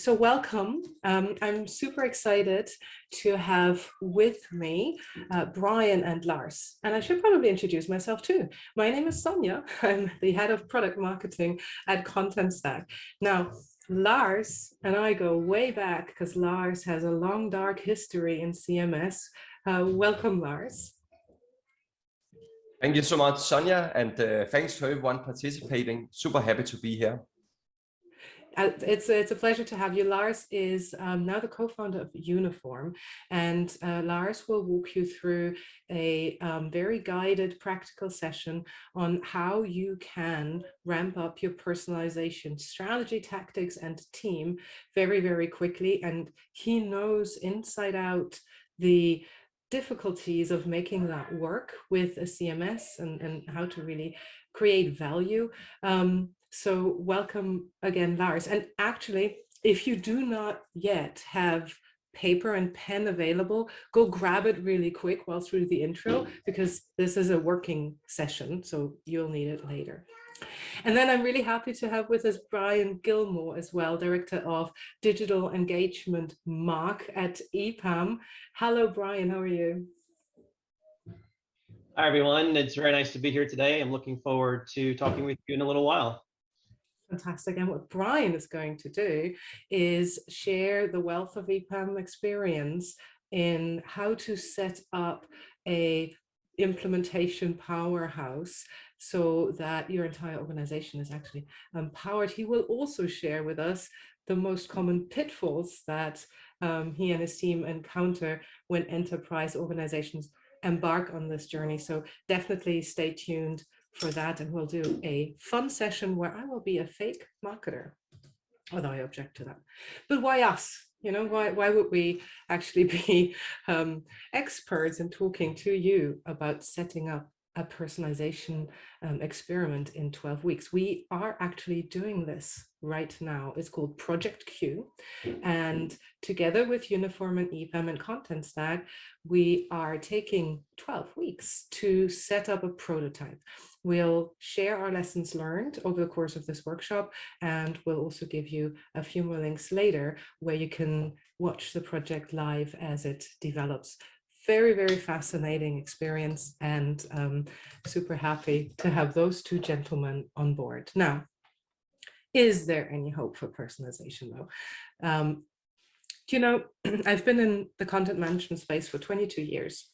So welcome. I'm super excited to have with me Brian and Lars. And I should probably introduce myself too. My name is Sonia. I'm the head of product marketing at Contentstack. Now, Lars and I go way back because Lars has a long, dark history in CMS. Welcome, Lars. Thank you so much, Sonia, and thanks for everyone participating. Super happy to be here. It's a pleasure to have you. Lars is now the co-founder of Uniform, and Lars will walk you through a very guided practical session on how you can ramp up your personalization strategy, tactics, and team very, very quickly. And he knows inside out the difficulties of making that work with a CMS and how to really create value. So welcome again, Lars. And actually, if you do not yet have paper and pen available, go grab it really quick while through the intro, because this is a working session, so you'll need it later. And then I'm really happy to have with us Brian Gilmore as well, Director of Digital Engagement Mark at EPAM. Hello, Brian, how are you? Hi, everyone. It's very nice to be here today. I'm looking forward to talking with you in a little while. Fantastic. And what Brian is going to do is share the wealth of EPAM experience in how to set up a implementation powerhouse so that your entire organization is actually empowered. He will also share with us the most common pitfalls that he and his team encounter when enterprise organizations embark on this journey. So definitely stay tuned for that, and we'll do a fun session where I will be a fake marketer, although I object to that. But why us? You know, why would we actually be experts in talking to you about setting up a personalization experiment in 12 weeks? We are actually doing this right now. It's called Project Q. And together with Uniform and EPAM and Contentstack, we are taking 12 weeks to set up a prototype. We'll share our lessons learned over the course of this workshop, and we'll also give you a few more links later where you can watch the project live as it develops. Very, very fascinating experience, and super happy to have those two gentlemen on board. Now, is there any hope for personalization though? You know, I've been in the content management space for 22 years.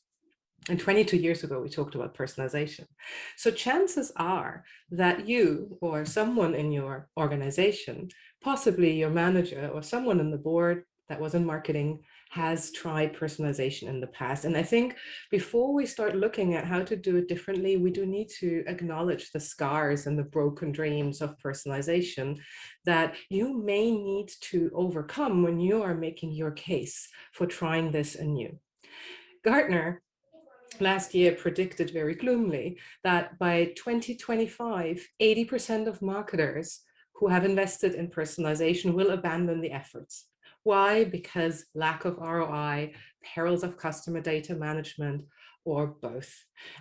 And 22 years ago, we talked about personalization. So chances are that you or someone in your organization, possibly your manager or someone on the board that was in marketing, has tried personalization in the past. And I think before we start looking at how to do it differently, we do need to acknowledge the scars and the broken dreams of personalization that you may need to overcome when you are making your case for trying this anew. Gartner last year predicted very gloomily that by 2025, 80% of marketers who have invested in personalization will abandon the efforts. Why? Because lack of ROI, perils of customer data management, or both.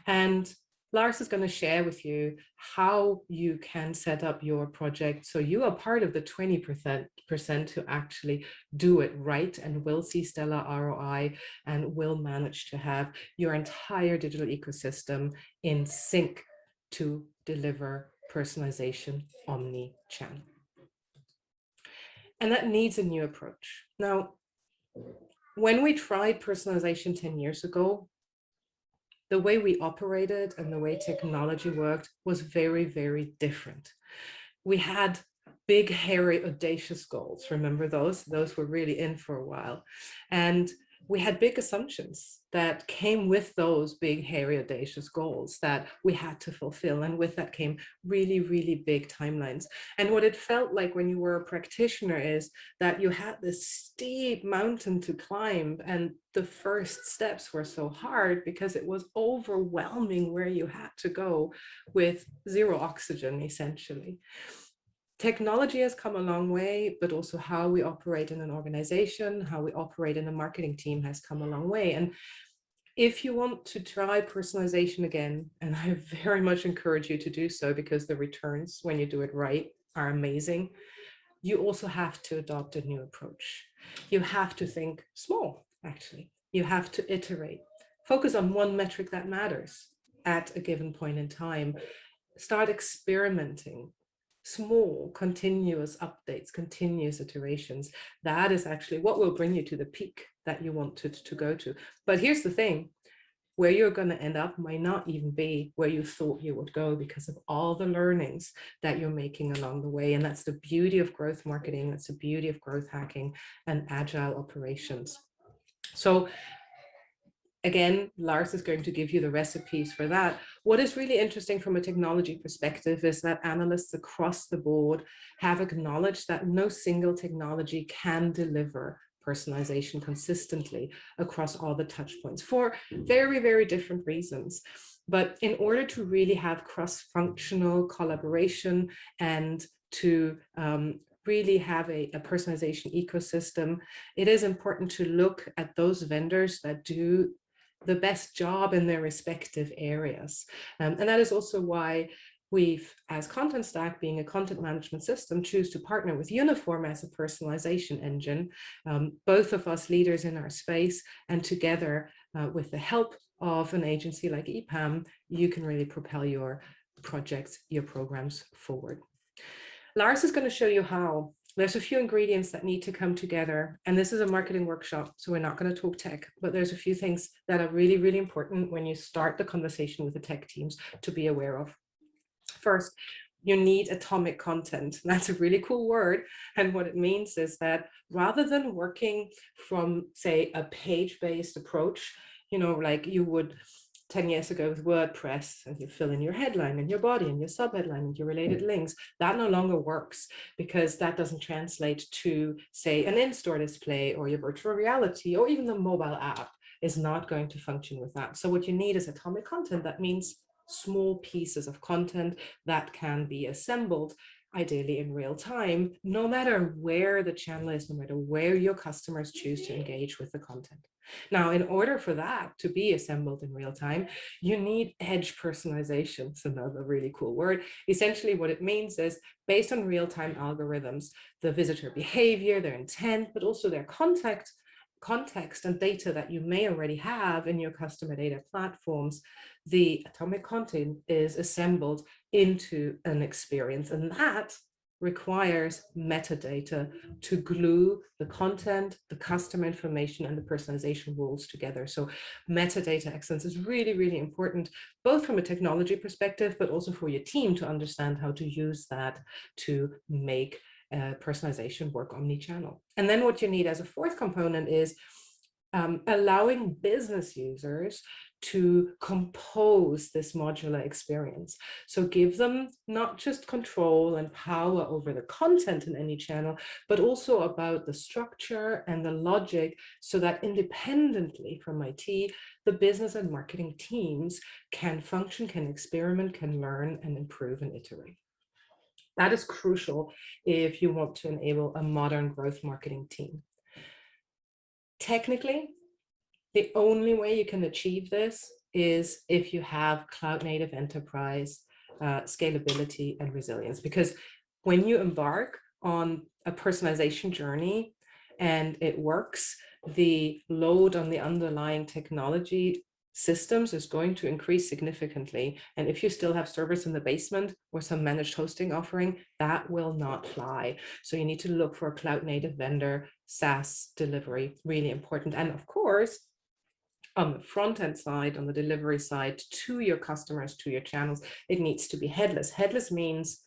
And Lars is going to share with you how you can set up your project so you are part of the 20% who actually do it right and will see stellar ROI and will manage to have your entire digital ecosystem in sync to deliver personalization omni-channel. And that needs a new approach. Now, when we tried personalization 10 years ago, the way we operated and the way technology worked was very, very different. We had big, hairy, audacious goals. Remember those? Those were really in for a while. And we had big assumptions that came with those big, hairy, audacious goals that we had to fulfill. And with that came really, really big timelines. And what it felt like when you were a practitioner is that you had this steep mountain to climb. And the first steps were so hard because it was overwhelming where you had to go with zero oxygen, essentially. Technology has come a long way, but also how we operate in an organization, how we operate in a marketing team has come a long way. And if you want to try personalization again, and I very much encourage you to do so because the returns when you do it right are amazing, you also have to adopt a new approach. You have to think small, actually. You have to iterate. Focus on one metric that matters at a given point in time. Start experimenting. Small, continuous updates, continuous iterations. That is actually what will bring you to the peak that you wanted to go to. But here's the thing, where you're going to end up might not even be where you thought you would go because of all the learnings that you're making along the way. And that's the beauty of growth marketing. That's the beauty of growth hacking and agile operations. So again, Lars is going to give you the recipes for that. What is really interesting from a technology perspective is that analysts across the board have acknowledged that no single technology can deliver personalization consistently across all the touch points for very, very different reasons. But in order to really have cross-functional collaboration and to really have a personalization ecosystem, it is important to look at those vendors that do the best job in their respective areas. And that is also why we've, as Contentstack, being a content management system, choose to partner with Uniform as a personalization engine, both of us leaders in our space, and together with the help of an agency like EPAM, you can really propel your projects, your programs forward. Lars is going to show you how. There's a few ingredients that need to come together, and this is a marketing workshop, so we're not going to talk tech, but there's a few things that are really, really important when you start the conversation with the tech teams to be aware of. First, you need atomic content. That's a really cool word, and what it means is that rather than working from, say, a page-based approach, you know, like you would 10 years ago with WordPress, and you fill in your headline and your body and your subheadline and your related links, that no longer works because that doesn't translate to, say, an in-store display or your virtual reality, or even the mobile app is not going to function with that. So what you need is atomic content. That means small pieces of content that can be assembled, ideally in real time, no matter where the channel is, no matter where your customers choose to engage with the content. Now, in order for that to be assembled in real time, you need edge personalization. It's another really cool word. Essentially, what it means is based on real-time algorithms, the visitor behavior, their intent, but also their context and data that you may already have in your customer data platforms, the atomic content is assembled into an experience, and that requires metadata to glue the content, the customer information, and the personalization rules together. So metadata excellence is really, really important, both from a technology perspective, but also for your team to understand how to use that to make personalization work omni-channel. And then what you need as a fourth component is allowing business users to compose this modular experience. So give them not just control and power over the content in any channel, but also about the structure and the logic, so that independently from IT, the business and marketing teams can function, can experiment, can learn and improve and iterate. That is crucial if you want to enable a modern growth marketing team. Technically, the only way you can achieve this is if you have cloud native enterprise scalability and resilience, because when you embark on a personalization journey and it works, the load on the underlying technology systems is going to increase significantly. And if you still have servers in the basement or some managed hosting offering, that will not fly. So you need to look for a cloud native vendor, SaaS delivery, really important. And of course, on the front end side, on the delivery side, to your customers, to your channels, it needs to be headless. Headless means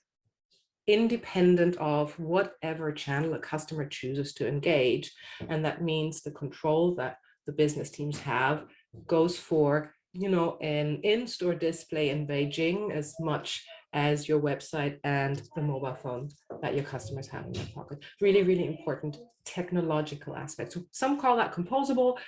independent of whatever channel a customer chooses to engage. And that means the control that the business teams have goes for, you know, an in-store display in Beijing as much as your website and the mobile phone that your customers have in their pocket. Really, really important technological aspects. Some call that composable.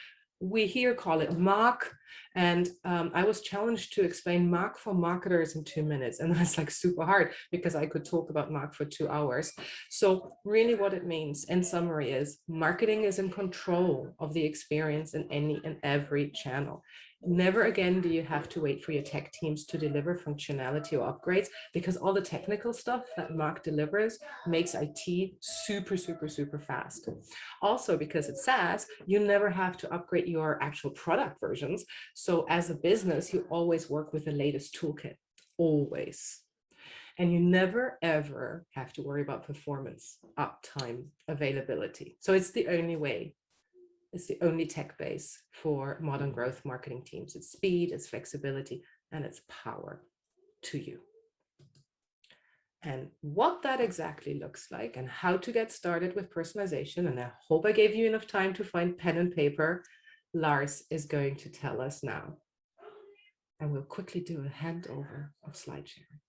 We here call it MARC, and I was challenged to explain MARC for marketers in 2 minutes, and that's like super hard because I could talk about MARC for 2 hours. So really what it means in summary is marketing is in control of the experience in any and every channel. Never again do you have to wait for your tech teams to deliver functionality or upgrades, because all the technical stuff that Mark delivers makes IT super, super, super fast. Also, because it's SaaS, you never have to upgrade your actual product versions. So as a business, you always work with the latest toolkit, always. And you never, ever have to worry about performance, uptime, availability. So it's the only way. It's the only tech base for modern growth marketing teams. It's speed, it's flexibility, and it's power to you. And what that exactly looks like and how to get started with personalization, and I hope I gave you enough time to find pen and paper, Lars is going to tell us now. And we'll quickly do a handover of slide sharing.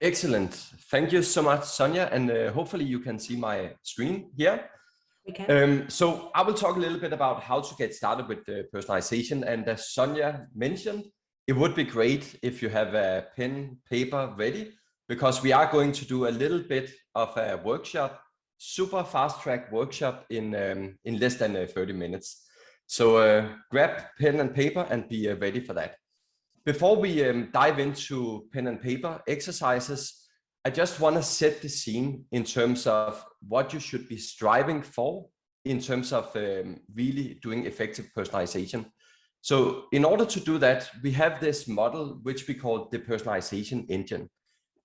Excellent. Thank you so much, Sonja. And hopefully you can see my screen here. We can. So I will talk a little bit about how to get started with the personalization. And as Sonja mentioned, it would be great if you have a pen, paper ready, because we are going to do a little bit of a workshop, super fast track workshop in less than 30 minutes. So grab pen and paper and be ready for that. Before we dive into pen and paper exercises, I just want to set the scene in terms of what you should be striving for in terms of really doing effective personalization. So in order to do that, we have this model which we call the personalization engine.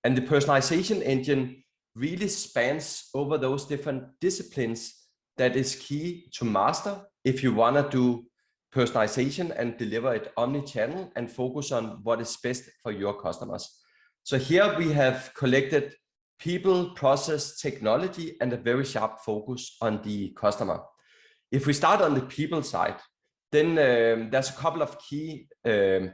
And the personalization engine really spans over those different disciplines that is key to master if you want to do personalization and deliver it omni-channel and focus on what is best for your customers. So here we have collected people, process, technology, and a very sharp focus on the customer. If we start on the people side, then there's a couple of key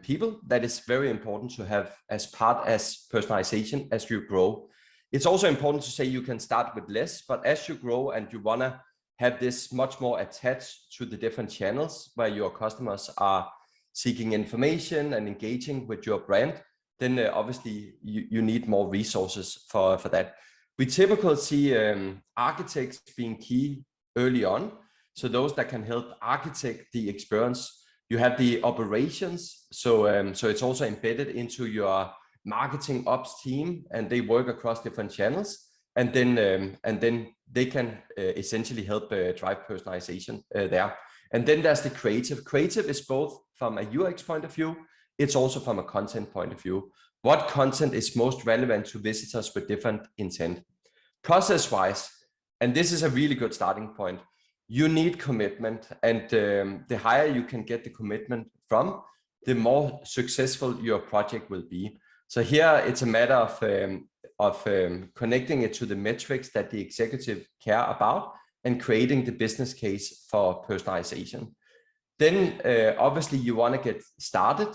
people that is very important to have as part as personalization as you grow. It's also important to say you can start with less, but as you grow and you want to have this much more attached to the different channels where your customers are seeking information and engaging with your brand, then obviously you need more resources for that. We typically see architects being key early on. So those that can help architect the experience. You have the operations. So it's also embedded into your marketing ops team, and they work across different channels. And then they can essentially help drive personalization there. And then there's the creative. Creative is both from a UX point of view, it's also from a content point of view. What content is most relevant to visitors with different intent? Process-wise, and this is a really good starting point, you need commitment, and the higher you can get the commitment from, the more successful your project will be. So here it's a matter of connecting it to the metrics that the executive care about and creating the business case for personalization. Then obviously you want to get started,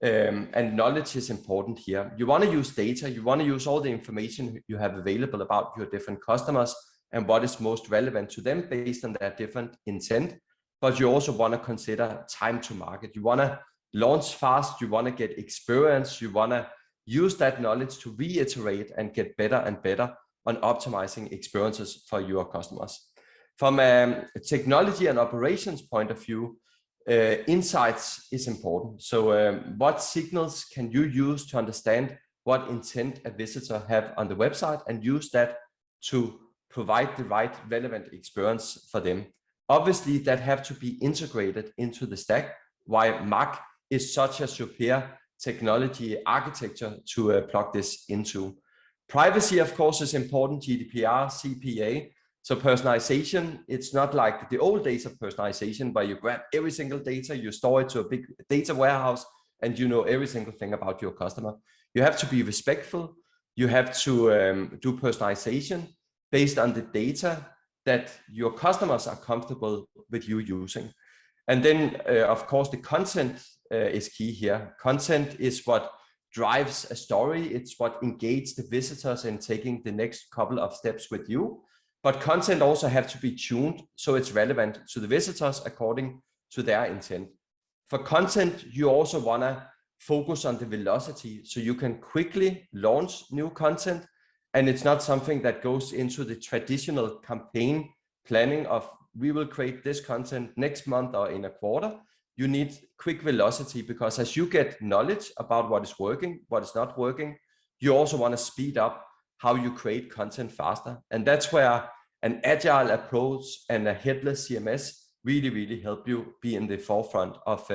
and knowledge is important here. You want to use data, you want to use all the information you have available about your different customers and what is most relevant to them based on their different intent. But you also want to consider time to market. You want to launch fast, you want to get experience, you want to use that knowledge to reiterate and get better and better on optimizing experiences for your customers. From a technology and operations point of view, insights is important. So what signals can you use to understand what intent a visitor have on the website and use that to provide the right relevant experience for them? Obviously, that have to be integrated into the stack, why Mark is such a superior technology architecture to plug this into. Privacy, of course, is important, GDPR, CPA. So personalization, it's not like the old days of personalization where you grab every single data, you store it to a big data warehouse, and you know every single thing about your customer. You have to be respectful. You have to do personalization based on the data that your customers are comfortable with you using. And then, of course, the content is key here. Content is what drives a story. It's what engages the visitors in taking the next couple of steps with you. But content also have to be tuned so it's relevant to the visitors according to their intent. For content, you also want to focus on the velocity so you can quickly launch new content, and it's not something that goes into the traditional campaign planning of we will create this content next month or in a quarter. You need quick velocity, because as you get knowledge about what is working, what is not working, you also want to speed up how you create content faster. And that's where an agile approach and a headless CMS really help you be in the forefront of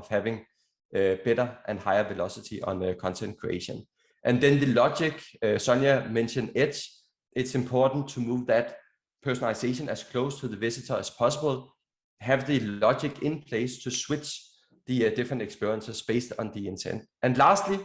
having better and higher velocity on content creation. And then the logic, Sonia mentioned edge. It's important to move that personalization as close to the visitor as possible, have the logic in place to switch the different experiences based on the intent. And lastly,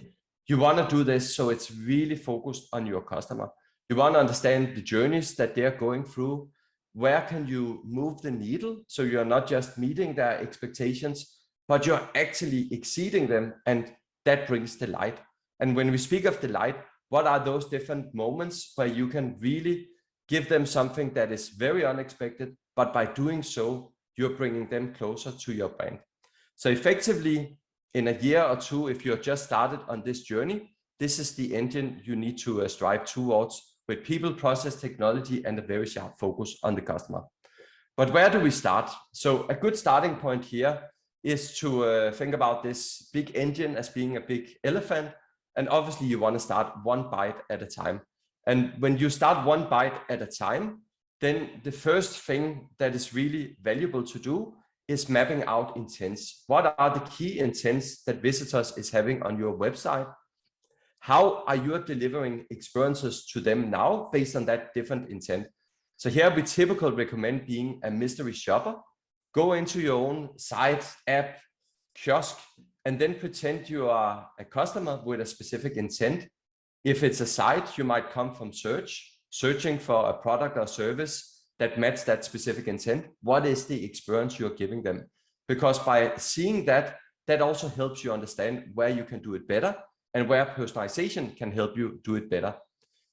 you want to do this so it's really focused on your customer. You want to understand the journeys that they're going through. Where can you move the needle so you're not just meeting their expectations, but you're actually exceeding them, and that brings delight. And when we speak of delight, what are those different moments where you can really give them something that is very unexpected, but by doing so, you're bringing them closer to your brand. So effectively, in a year or two, if you're just started on this journey, this is the engine you need to strive towards, with people, process, technology, and a very sharp focus on the customer. But where do we start? So a good starting point here is to think about this big engine as being a big elephant. And obviously you want to start one bite at a time. And when you start one bite at a time, then the first thing that is really valuable to do is mapping out intents. What are the key intents that visitors is having on your website? How are you delivering experiences to them now based on that different intent? So here we typically recommend being a mystery shopper. Go into your own site, app, kiosk, and then pretend you are a customer with a specific intent. If it's a site, you might come from searching for a product or service that match that specific intent. What is the experience you're giving them? Because by seeing that, that also helps you understand where you can do it better and where personalization can help you do it better.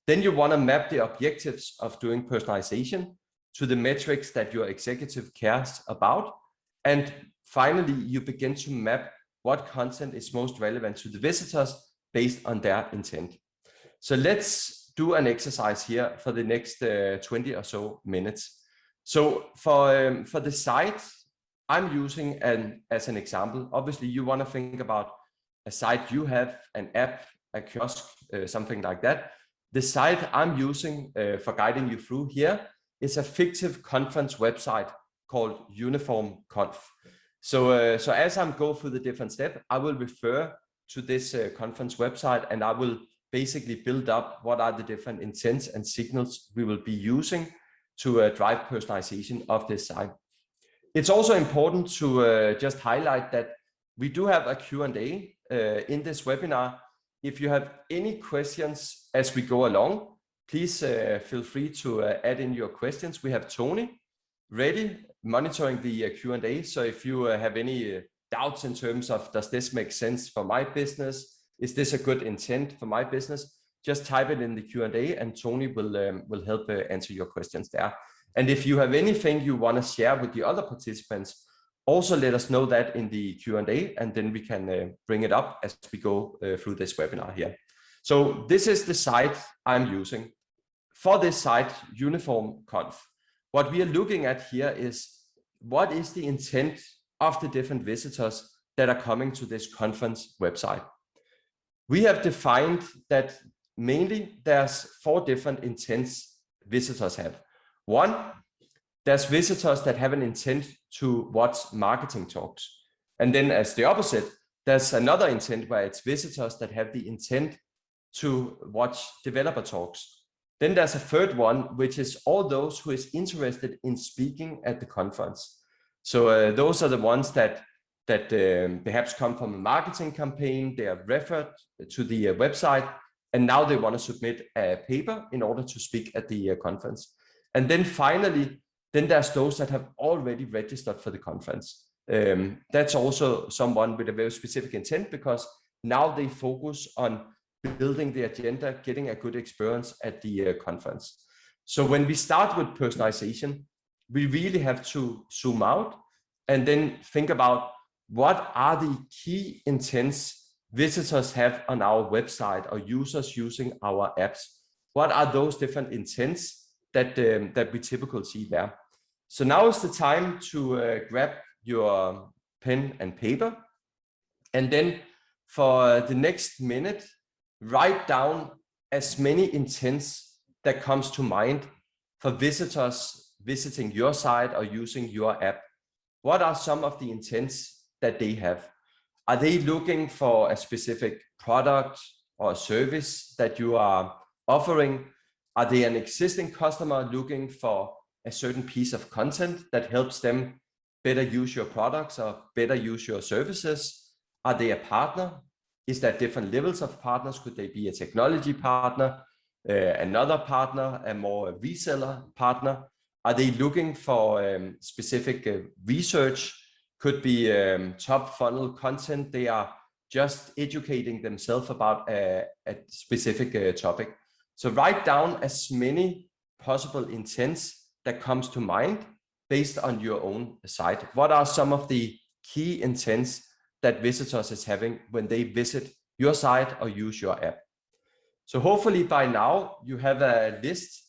Then you want to map the objectives of doing personalization to the metrics that your executive cares about. And finally, you begin to map what content is most relevant to the visitors based on their intent. So let's do an exercise here for the next 20 or so minutes. So for the site I'm using as an example, obviously you want to think about a site you have, an app, a kiosk, something like that. The site I'm using for guiding you through here is a fictive conference website called Uniform Conf. So as I'm going through the different steps, I will refer to this conference website, and I will basically build up what are the different intents and signals we will be using to drive personalization of this site. It's also important to just highlight that we do have a Q&A in this webinar. If you have any questions as we go along, please feel free to add in your questions. We have Tony ready monitoring the Q&A. So if you have any doubts in terms of, does this make sense for my business? Is this a good intent for my business? Just type it in the Q&A and Tony will help answer your questions there. And if you have anything you want to share with the other participants, also let us know that in the Q&A, and then we can bring it up as we go through this webinar here. So this is the site I'm using. For this site, Uniform Conf, what we are looking at here is what is the intent of the different visitors that are coming to this conference website. We have defined that mainly there's 4 different intents visitors have. One, there's visitors that have an intent to watch marketing talks. And then as the opposite, there's another intent where it's visitors that have the intent to watch developer talks. Then there's a third one, which is all those who is interested in speaking at the conference. So those are the ones that perhaps come from a marketing campaign, they are referred to the website, and now they want to submit a paper in order to speak at the conference. And then finally, then there's those that have already registered for the conference. That's also someone with a very specific intent, because now they focus on building the agenda, getting a good experience at the conference. So when we start with personalization, we really have to zoom out and then think about what are the key intents visitors have on our website or users using our apps. what are those different intents that we typically see there. So now is the time to grab your pen and paper, and then for the next minute, write down as many intents that comes to mind for visitors visiting your site or using your app. What are some of the intents that they have? Are they looking for a specific product or a service that you are offering? Are they an existing customer looking for a certain piece of content that helps them better use your products or better use your services? Are they a partner? Is there different levels of partners? Could they be a technology partner, another partner, a more reseller partner? Are they looking for specific research? Could be top funnel content. They are just educating themselves about a specific topic. So write down as many possible intents that comes to mind based on your own site. What are some of the key intents that visitors is having when they visit your site or use your app? So hopefully by now you have a list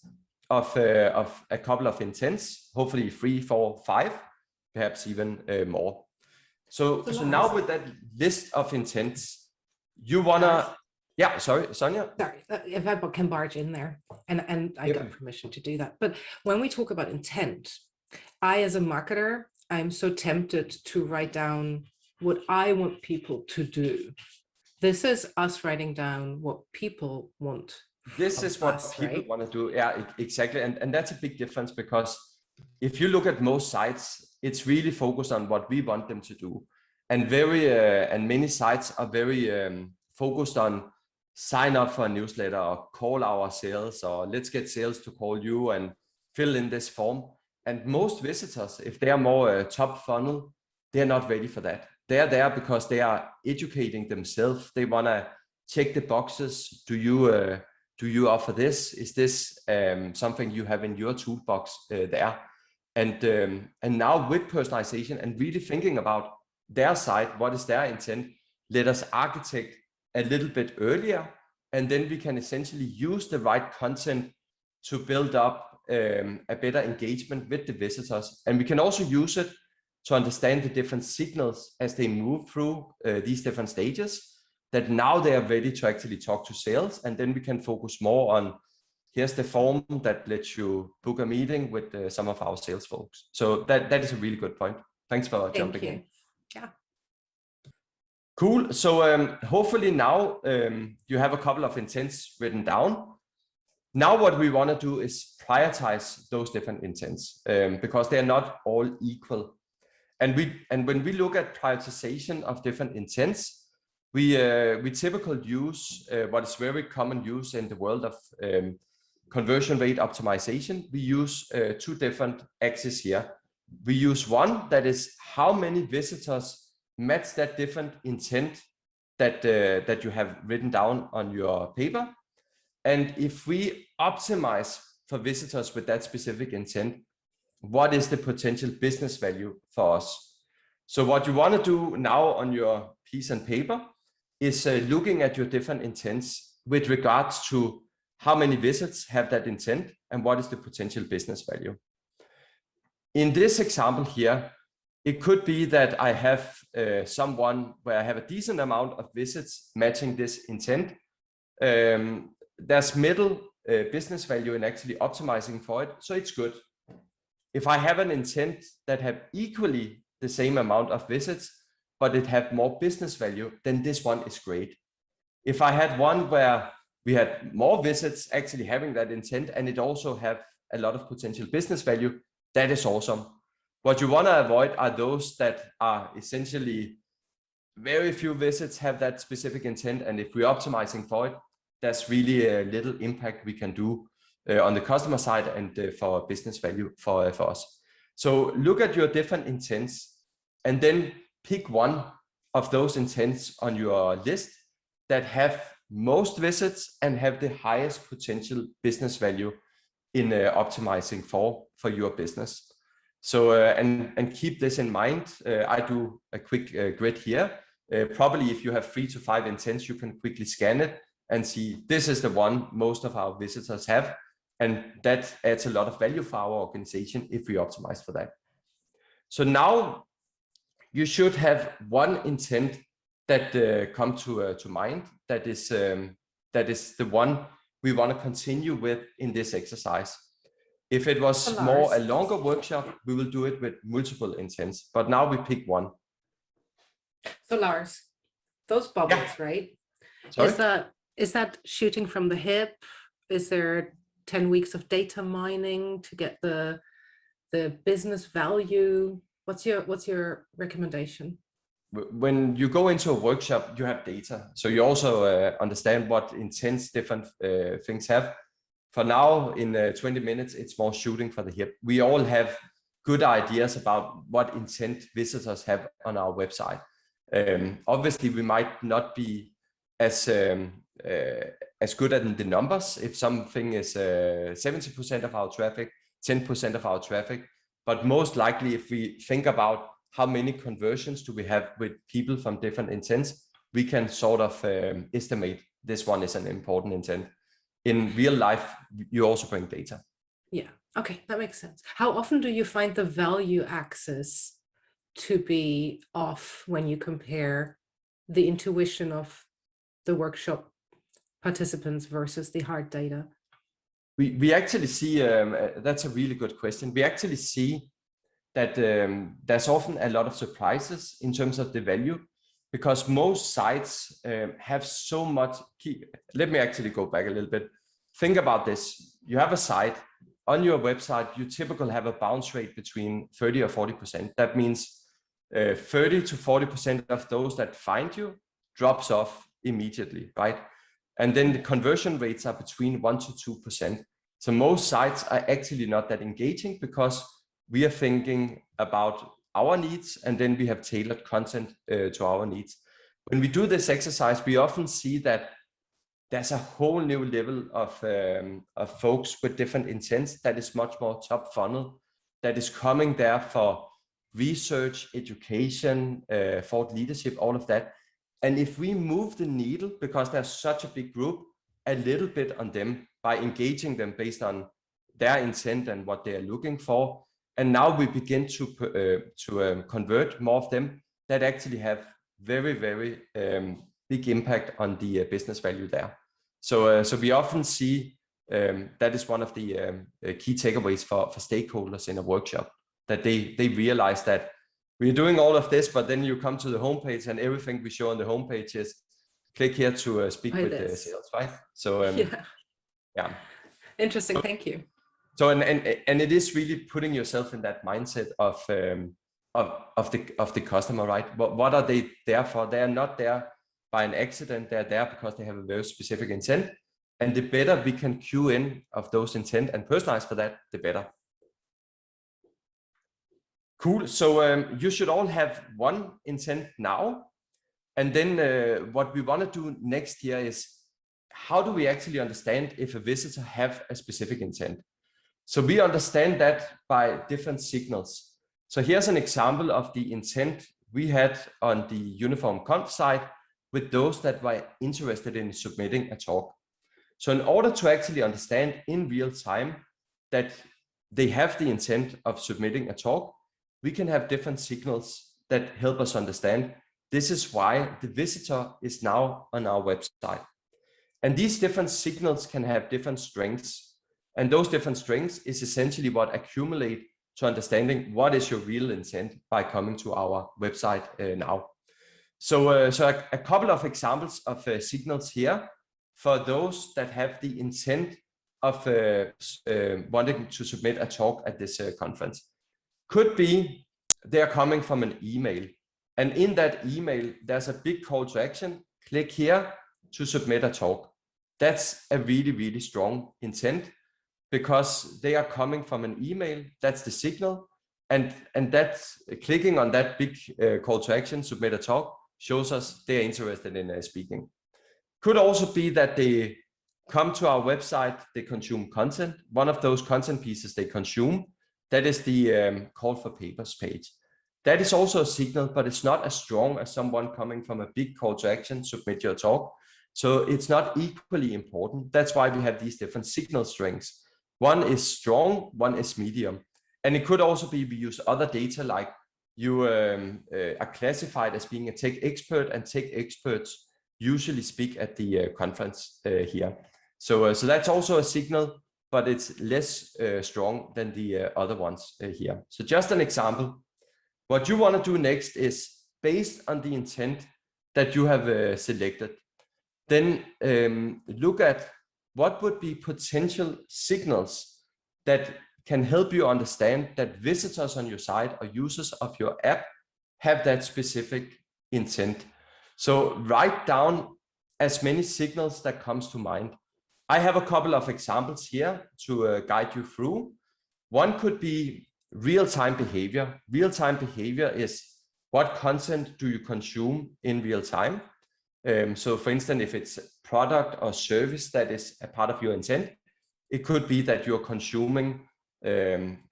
of a couple of intents, hopefully 3, 4, 5, perhaps even more. So now with that list of intents, you wanna, yeah, sorry, Sonja. Sorry, if I can barge in there, and I got permission to do that. But when we talk about intent, I, as a marketer, I'm so tempted to write down what I want people to do. This is us writing down what people want. This is what people want to do. Yeah, exactly. And that's a big difference, because if you look at most sites, it's really focused on what we want them to do. And many sites are very focused on sign up for a newsletter or call our sales, or let's get sales to call you and fill in this form. And most visitors, if they are more top funnel, they're not ready for that. They're there because they are educating themselves. They want to check the boxes. Do you offer this? Is this something you have in your toolbox there? And now with personalization and really thinking about their site, what is their intent? Let us architect a little bit earlier, and then we can essentially use the right content to build up a better engagement with the visitors. And we can also use it to understand the different signals as they move through these different stages, that now they are ready to actually talk to sales. And then we can focus more on, here's the form that lets you book a meeting with some of our sales folks. So that is a really good point. Thanks for jumping in. Yeah. Cool. So hopefully now you have a couple of intents written down. Now what we want to do is prioritize those different intents because they are not all equal. And when we look at prioritization of different intents, we typically use what is very common use in the world of conversion rate optimization. We use 2 different axes here. We use one that is how many visitors match that different intent that you have written down on your paper. And if we optimize for visitors with that specific intent, what is the potential business value for us? So what you want to do now on your piece of paper is looking at your different intents with regards to how many visits have that intent and what is the potential business value. In this example here, it could be that I have someone where I have a decent amount of visits matching this intent. There's middle business value in actually optimizing for it, so it's good. If I have an intent that have equally the same amount of visits, but it have more business value, then this one is great. If I had one where we had more visits actually having that intent and it also have a lot of potential business value, that is awesome. What you want to avoid are those that are essentially very few visits have that specific intent, and if we're optimizing for it, there's really a little impact we can do on the customer side and for business value for us. So look at your different intents and then pick one of those intents on your list that have most visits and have the highest potential business value in optimizing for your business. So and keep this in mind. I do a quick grid here. Probably if you have 3 to 5 intents, you can quickly scan it and see this is the one most of our visitors have. And that adds a lot of value for our organization if we optimize for that. So now you should have one intent that come to mind that is the one we want to continue with in this exercise. If it was more a longer workshop, we will do it with multiple intents, but now we pick one. So Lars, those bubbles, right? Sorry? Is that shooting from the hip? Is there 10 weeks of data mining to get the business value? What's your recommendation? When you go into a workshop, you have data. So you also understand what intents different things have. For now, in 20 minutes, it's more shooting for the hip. We all have good ideas about what intent visitors have on our website. Obviously, we might not be as good at the numbers. If something is 70% of our traffic, 10% of our traffic, but most likely if we think about how many conversions do we have with people from different intents, we can sort of estimate this one is an important intent. In real life, you also bring data. Yeah, okay, that makes sense. How often do you find the value axis to be off when you compare the intuition of the workshop participants versus the hard data? We actually see, that's a really good question. We actually see that there's often a lot of surprises in terms of the value, because most sites have so much key. Let me actually go back a little bit. Think about this. You have a site on your website, you typically have a bounce rate between 30 or 40%. That means 30 to 40% of those that find you drops off immediately, right? And then the conversion rates are between 1 to 2%. So most sites are actually not that engaging because we are thinking about our needs, and then we have tailored content to our needs. When we do this exercise, we often see that there's a whole new level of folks with different intents that is much more top funnel, that is coming there for research, education, thought leadership, all of that. And if we move the needle, because there's such a big group, a little bit on them by engaging them based on their intent and what they are looking for, and now we begin to convert more of them, that actually have very, very big impact on the business value there. So we often see that is one of the key takeaways for stakeholders in a workshop, that they realize that we're doing all of this, but then you come to the homepage and everything we show on the homepage is click here to speak with the sales, right? So yeah. Interesting, thank you. So and it is really putting yourself in that mindset of the customer, right? What are they there for? They are not there by an accident. They're there because they have a very specific intent. And the better we can queue in of those intent and personalize for that, the better. Cool. So you should all have one intent now. And then what we want to do next year is, how do we actually understand if a visitor have a specific intent? So we understand that by different signals. So here's an example of the intent we had on the Uniform Conf site with those that were interested in submitting a talk. So in order to actually understand in real time that they have the intent of submitting a talk, we can have different signals that help us understand this is why the visitor is now on our website. And these different signals can have different strengths. And those different strengths is essentially what accumulate to understanding what is your real intent by coming to our website now. So a couple of examples of signals here for those that have the intent of wanting to submit a talk at this conference. Could be they're coming from an email. And in that email, there's a big call to action. Click here to submit a talk. That's a really, really strong intent, because they are coming from an email. That's the signal. And that's clicking on that big call to action, submit a talk, shows us they're interested in speaking. Could also be that they come to our website, they consume content. One of those content pieces they consume, that is the call for papers page. That is also a signal, but it's not as strong as someone coming from a big call to action, submit your talk. So it's not equally important. That's why we have these different signal strengths. One is strong, one is medium. And it could also be we use other data, like you are classified as being a tech expert, and tech experts usually speak at the conference here. So that's also a signal, but it's less strong than the other ones here. So just an example. What you want to do next is, based on the intent that you have selected, then look at what would be potential signals that can help you understand that visitors on your site or users of your app have that specific intent. So write down as many signals that comes to mind. I have a couple of examples here to guide you through. One could be real-time behavior. Real-time behavior is what content do you consume in real time? So for instance, if it's a product or service that is a part of your intent, it could be that you're consuming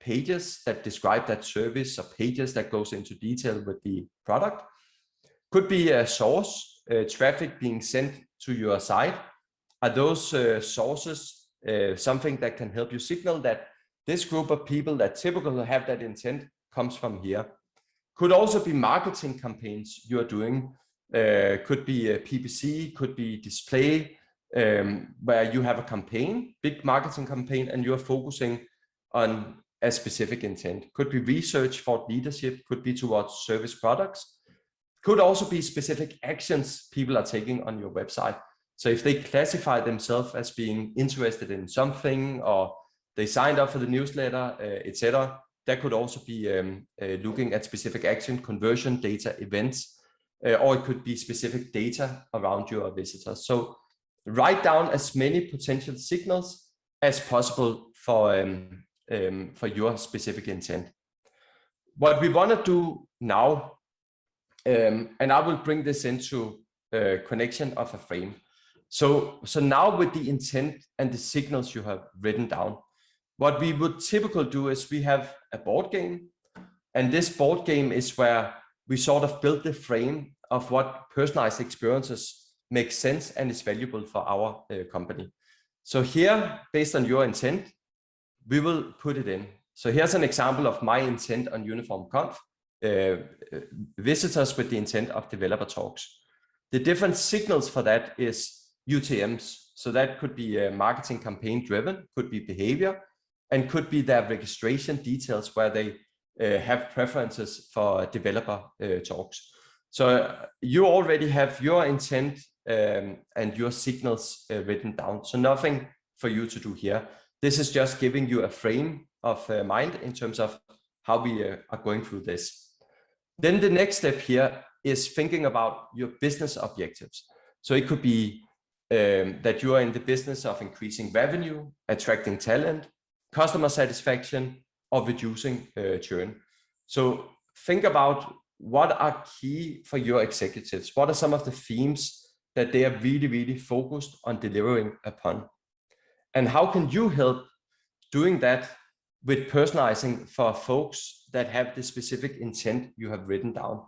pages that describe that service, or pages that goes into detail with the product. Could be a source, traffic being sent to your site. Are those sources something that can help you signal that this group of people that typically have that intent comes from here? Could also be marketing campaigns you're doing. Could be a PPC, could be display, where you have a campaign, big marketing campaign, and you're focusing on a specific intent. Could be research for leadership, could be towards service products. Could also be specific actions people are taking on your website. So if they classify themselves as being interested in something, or they signed up for the newsletter, etc., that could also be looking at specific action, conversion data, events, or it could be specific data around your visitors. So write down as many potential signals as possible for your specific intent. What we want to do now, and I will bring this into connection of a frame. So now with the intent and the signals you have written down, what we would typically do is we have a board game, and this board game is where we sort of build the frame of what personalized experiences make sense and is valuable for our company. So here, based on your intent, we will put it in. So here's an example of my intent on Uniform Conf, visitors with the intent of developer talks. The different signals for that is UTMs. So that could be marketing campaign driven, could be behavior, and could be their registration details where they have preferences for developer talks. So you already have your intent and your signals written down. So nothing for you to do here. This is just giving you a frame of mind in terms of how we are going through this. Then the next step here is thinking about your business objectives. So it could be that you are in the business of increasing revenue, attracting talent, customer satisfaction, or reducing churn. So think about what are key for your executives. What are some of the themes that they are really, really focused on delivering upon? And how can you help doing that with personalizing for folks that have the specific intent you have written down?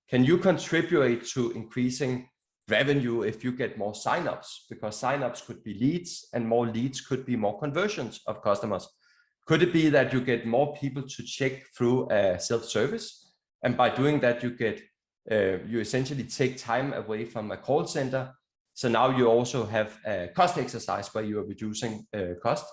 Can you contribute to increasing revenue if you get more signups? Because signups could be leads, and more leads could be more conversions of customers. Could it be that you get more people to check through a self-service? And by doing that, you essentially take time away from a call center. So now you also have a cost exercise where you are reducing cost.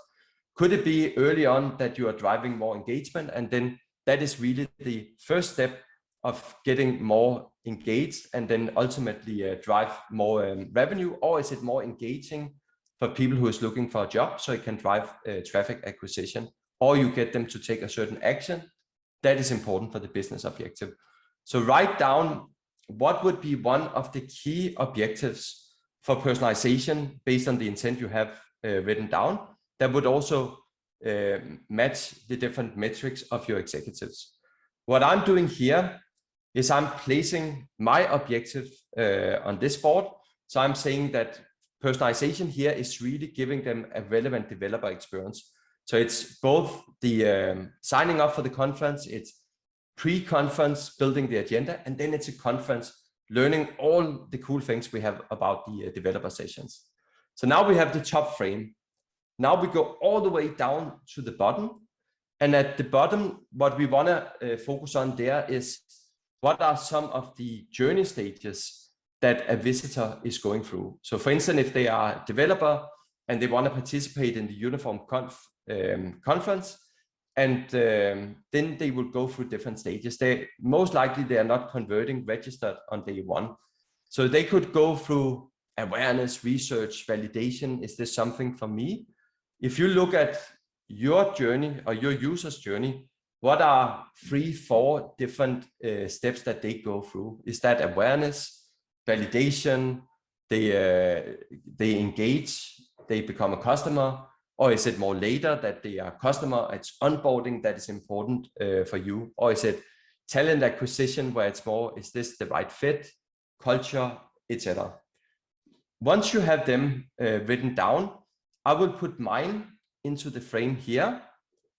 Could it be early on that you are driving more engagement, and then that is really the first step of getting more engaged and then ultimately drive more revenue? Or is it more engaging for people who is looking for a job, so it can drive traffic acquisition, or you get them to take a certain action? That is important for the business objective. So write down what would be one of the key objectives for personalization based on the intent you have written down, that would also match the different metrics of your executives. What I'm doing here is I'm placing my objective on this board. So I'm saying that personalization here is really giving them a relevant developer experience. So it's both the signing up for the conference, it's pre-conference, building the agenda, and then it's a conference learning all the cool things we have about the developer sessions. So now we have the top frame. Now we go all the way down to the bottom. And at the bottom, what we want to focus on there is what are some of the journey stages that a visitor is going through. So for instance, if they are a developer and they want to participate in the Uniform conference, and then they will go through different stages. Most likely they are not converting registered on day one. So they could go through awareness, research, validation. Is this something for me? If you look at your journey or your user's journey, what are 3-4 different steps that they go through? Is that awareness, validation, they engage, they become a customer, or is it more later that they are a customer, it's onboarding that is important for you, or is it talent acquisition where it's more, is this the right fit, culture, etc. Once you have them written down, I will put mine into the frame here.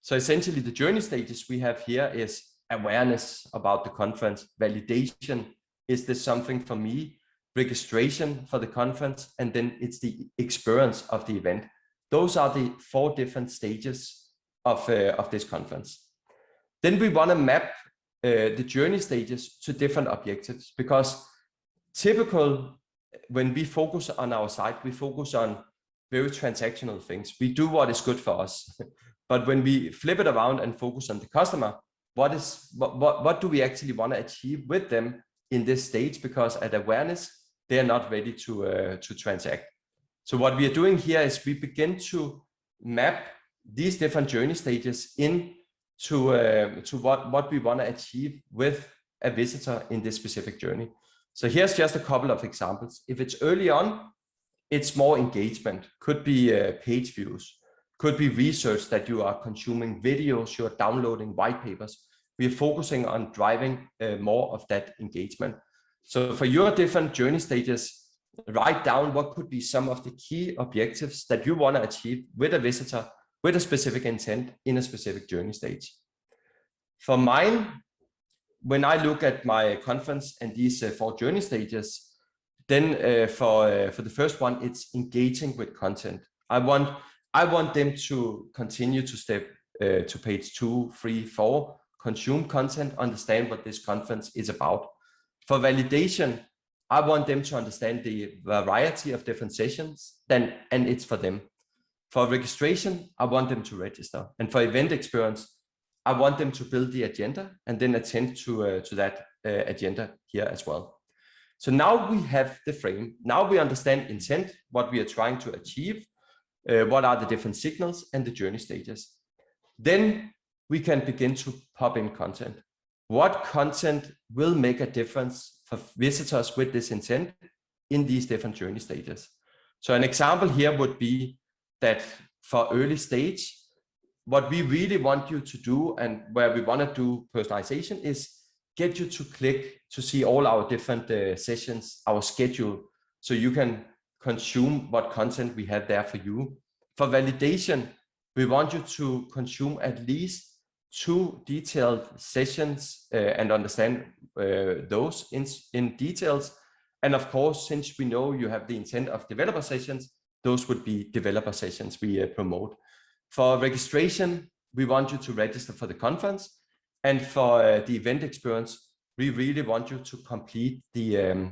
So essentially the journey stages we have here is awareness about the conference, validation, is this something for me, registration for the conference, and then it's the experience of the event. Those are the 4 different stages of this conference. Then we want to map the journey stages to different objectives, because typical when we focus on our site, we focus on very transactional things. We do what is good for us. But when we flip it around and focus on the customer, what do we actually want to achieve with them in this stage? Because at awareness, they are not ready to transact. So what we are doing here is we begin to map these different journey stages into what we want to achieve with a visitor in this specific journey. So here's just a couple of examples. If it's early on, it's more engagement. Could be page views, could be research that you are consuming, videos, you are downloading, white papers. We are focusing on driving more of that engagement. So for your different journey stages, write down what could be some of the key objectives that you want to achieve with a visitor, with a specific intent in a specific journey stage. For mine, when I look at my conference and these 4 journey stages, then for the first one, it's engaging with content. I want them to continue to step to page 2, 3, 4, consume content, understand what this conference is about. For validation, I want them to understand the variety of different sessions, and it's for them. For registration, I want them to register. And for event experience, I want them to build the agenda and then attend to that agenda here as well. So now we have the frame. Now we understand intent, what we are trying to achieve, what are the different signals and the journey stages. Then we can begin to pop in content. What content will make a difference for visitors with this intent in these different journey stages? So an example here would be that for early stage, what we really want you to do and where we want to do personalization is get you to click to see all our different sessions, our schedule, so you can consume what content we have there for you. For validation, we want you to consume at least 2 detailed sessions and understand those in details. And of course, since we know you have the intent of developer sessions, those would be developer sessions we promote. For registration, we want you to register for the conference. And for the event experience, we really want you to complete the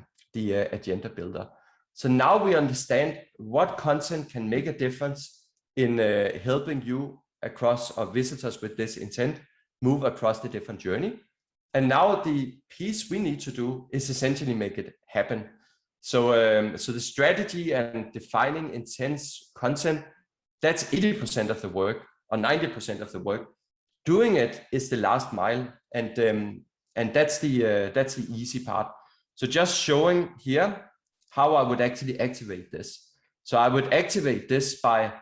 agenda builder. So now we understand what content can make a difference in helping you across our visitors with this intent move across the different journey. And now the piece we need to do is essentially make it happen. So the strategy and defining intense content, that's 80% of the work or 90% of the work. Doing it is the last mile, and that's the easy part. So just showing here how I would actually activate this. So I would activate this by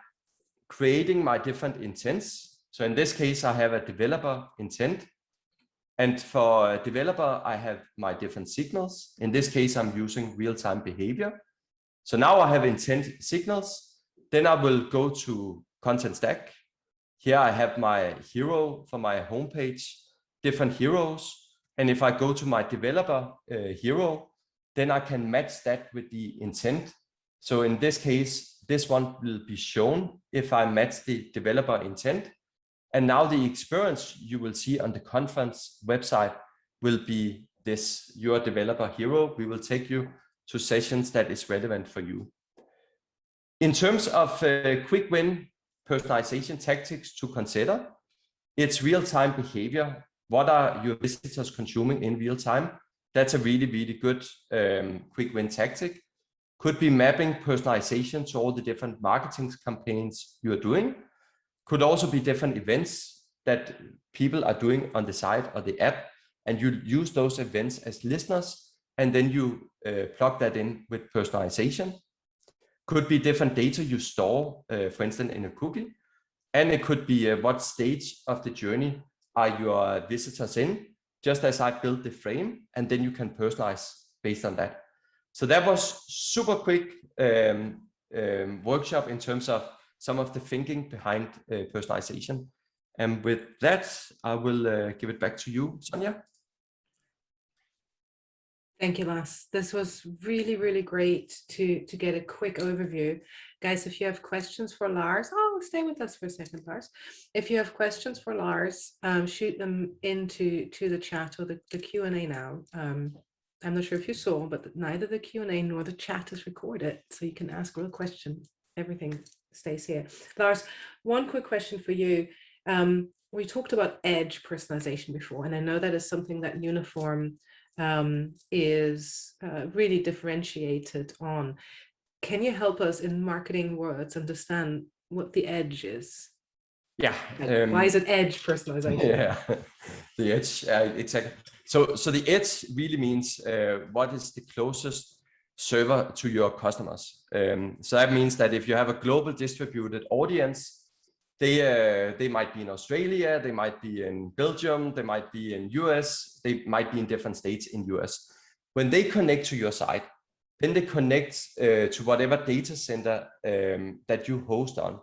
creating my different intents. So in this case, I have a developer intent. And for a developer, I have my different signals. In this case, I'm using real-time behavior. So now I have intent signals. Then I will go to Contentstack. Here I have my hero for my homepage, different heroes. And if I go to my developer hero, then I can match that with the intent. So in this case, this one will be shown if I match the developer intent. And now the experience you will see on the conference website will be this, your developer hero. We will take you to sessions that is relevant for you. In terms of quick win personalization tactics to consider, it's real-time behavior. What are your visitors consuming in real time? That's a really, really good quick win tactic. Could be mapping personalization to all the different marketing campaigns you are doing. Could also be different events that people are doing on the site or the app, and you use those events as listeners, and then you plug that in with personalization. Could be different data you store, for instance, in a cookie. And it could be what stage of the journey are your visitors in, just as I built the frame, and then you can personalize based on that. So that was super quick workshop in terms of some of the thinking behind personalization. And with that, I will give it back to you, Sonja. Thank you, Lars. This was really, really great to get a quick overview. Guys, if you have questions for Lars, stay with us for a second, Lars. If you have questions for Lars, shoot them into the chat or the Q&A now. I'm not sure if you saw, but neither the Q&A nor the chat is recorded, so you can ask real questions. Everything stays here. Lars, one quick question for you. We talked about edge personalization before, and I know that is something that Uniform is really differentiated on. Can you help us in marketing words understand what the edge is? Yeah. Why is it edge personalization? Yeah, the edge, exactly. So the edge really means what is the closest server to your customers. So that means that if you have a global distributed audience, they might be in Australia, they might be in Belgium, they might be in US, they might be in different states in US. When they connect to your site, then they connect to whatever data center that you host on.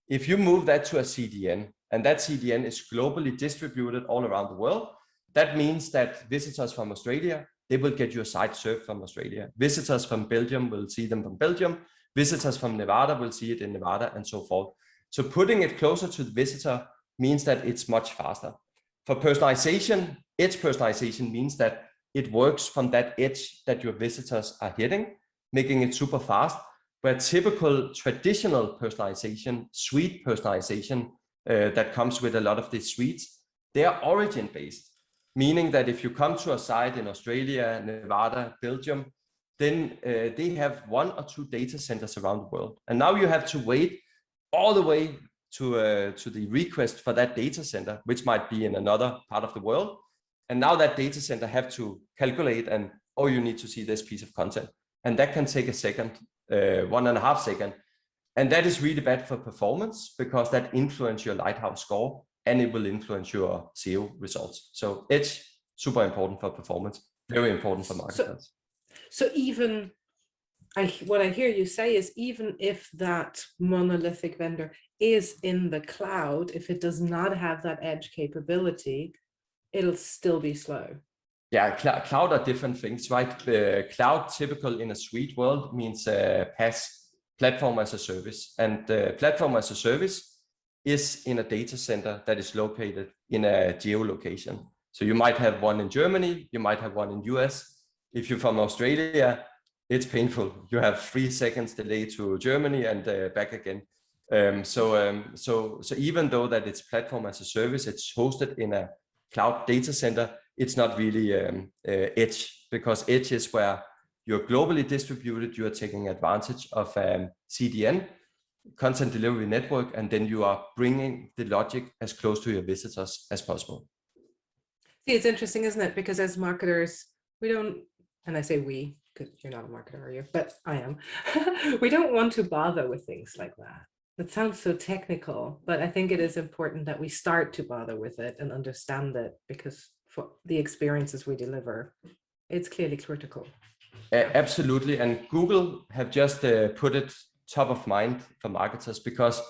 If you move that to a CDN, and that CDN is globally distributed all around the world, that means that visitors from Australia, they will get your site served from Australia. Visitors from Belgium will see them from Belgium. Visitors from Nevada will see it in Nevada, and so forth. So putting it closer to the visitor means that it's much faster. For personalization, edge personalization means that it works from that edge that your visitors are hitting, making it super fast. Where typical traditional personalization, suite personalization that comes with a lot of these suites, they are origin-based, meaning that if you come to a site in Australia, Nevada, Belgium, then they have 1 or 2 data centers around the world. And now you have to wait all the way to the request for that data center, which might be in another part of the world. And now that data center have to calculate and, oh, you need to see this piece of content. And that can take a second, 1.5 seconds. And that is really bad for performance because that influences your Lighthouse score and it will influence your SEO results. So edge, super important for performance, very important for marketers. So even, what I hear you say is even if that monolithic vendor is in the cloud, if it does not have that edge capability, it'll still be slow. Yeah, cloud are different things, right? Cloud typical in a suite world means PaaS, platform as a service. And platform as a service is in a data center that is located in a geolocation. So you might have one in Germany, you might have one in US. If you're from Australia, it's painful. You have 3 seconds delay to Germany and back again. So even though that it's platform as a service, it's hosted in a cloud data center, it's not really edge, because edge is where you're globally distributed, you are taking advantage of CDN, content delivery network, and then you are bringing the logic as close to your visitors as possible. See, it's interesting, isn't it? Because as marketers, we don't, and I say we, because you're not a marketer, are you? But I am. We don't want to bother with things like that. It sounds so technical, but I think it is important that we start to bother with it and understand it, because for the experiences we deliver, it's clearly critical. Absolutely. And Google have just put it top of mind for marketers, because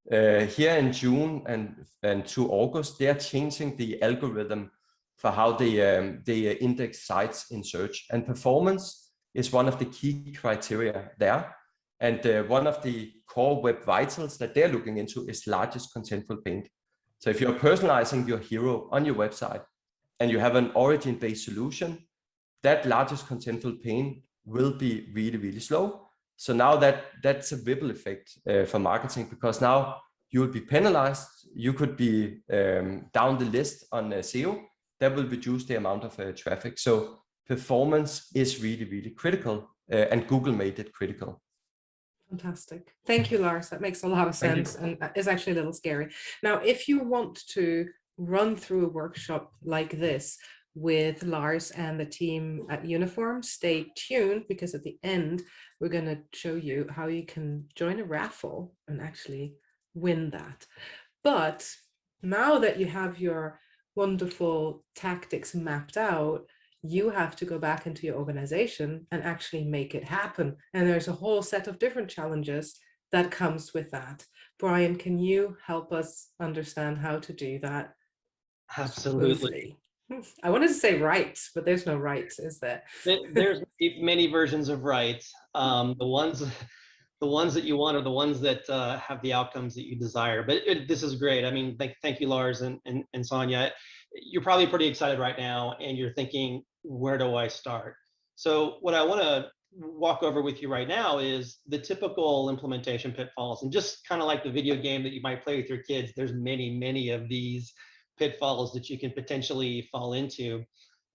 here in June and to August, they are changing the algorithm for how they index sites in search, and performance is one of the key criteria there. And one of the core web vitals that they're looking into is largest contentful paint. So if you're personalizing your hero on your website and you have an origin-based solution, that largest contentful paint will be really, really slow. So now that's a ripple effect for marketing, because now you will be penalized. You could be down the list on SEO. That will reduce the amount of traffic. So performance is really, really critical, and Google made it critical. Fantastic. Thank you, Lars. That makes a lot of sense and is actually a little scary. Now, if you want to run through a workshop like this with Lars and the team at Uniform, stay tuned, because at the end, we're going to show you how you can join a raffle and actually win that. But now that you have your wonderful tactics mapped out, you have to go back into your organization and actually make it happen. And there's a whole set of different challenges that comes with that. Brian, can you help us understand how to do that? Absolutely. Smoothly? I wanted to say right, but there's no right, is there? There's many versions of right. The ones that you want are the ones that have the outcomes that you desire. But this is great. I mean, thank you, Lars and Sonia. You're probably pretty excited right now, and you're thinking, where do I start? So what I want to walk over with you right now is the typical implementation pitfalls. And just kind of like the video game that you might play with your kids, there's many of these pitfalls that you can potentially fall into.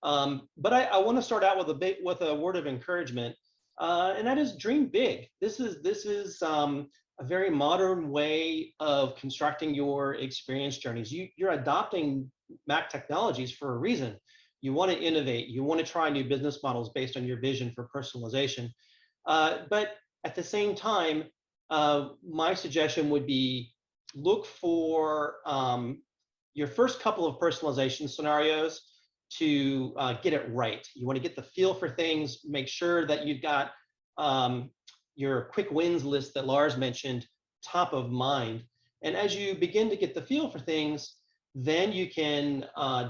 But I want to start out with a word of encouragement. And that is dream big. This is a very modern way of constructing your experience journeys. You're adopting Mac technologies for a reason. You want to innovate. You want to try new business models based on your vision for personalization. But at the same time, my suggestion would be look for your first couple of personalization scenarios to get it right. You want to get the feel for things, make sure that you've got your quick wins list that Lars mentioned top of mind. And as you begin to get the feel for things, then you can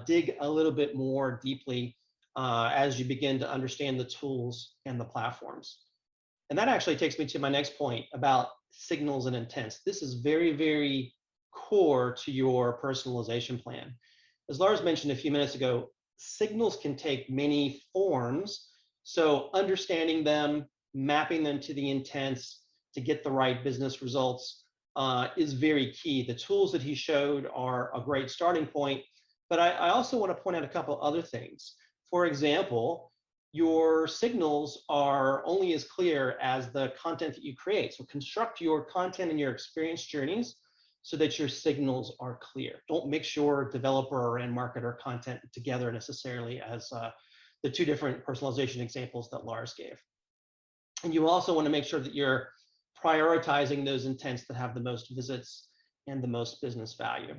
dig a little bit more deeply as you begin to understand the tools and the platforms. And that actually takes me to my next point about signals and intents. This is very core to your personalization plan. As Lars mentioned a few minutes ago, signals can take many forms. So understanding them, mapping them to the intents to get the right business results is very key. The tools that he showed are a great starting point, but I also want to point out a couple other things. For example, your signals are only as clear as the content that you create. So construct your content and your experience journeys so that your signals are clear. Don't mix your developer and marketer content together necessarily as the two different personalization examples that Lars gave. And you also want to make sure that you're prioritizing those intents that have the most visits and the most business value.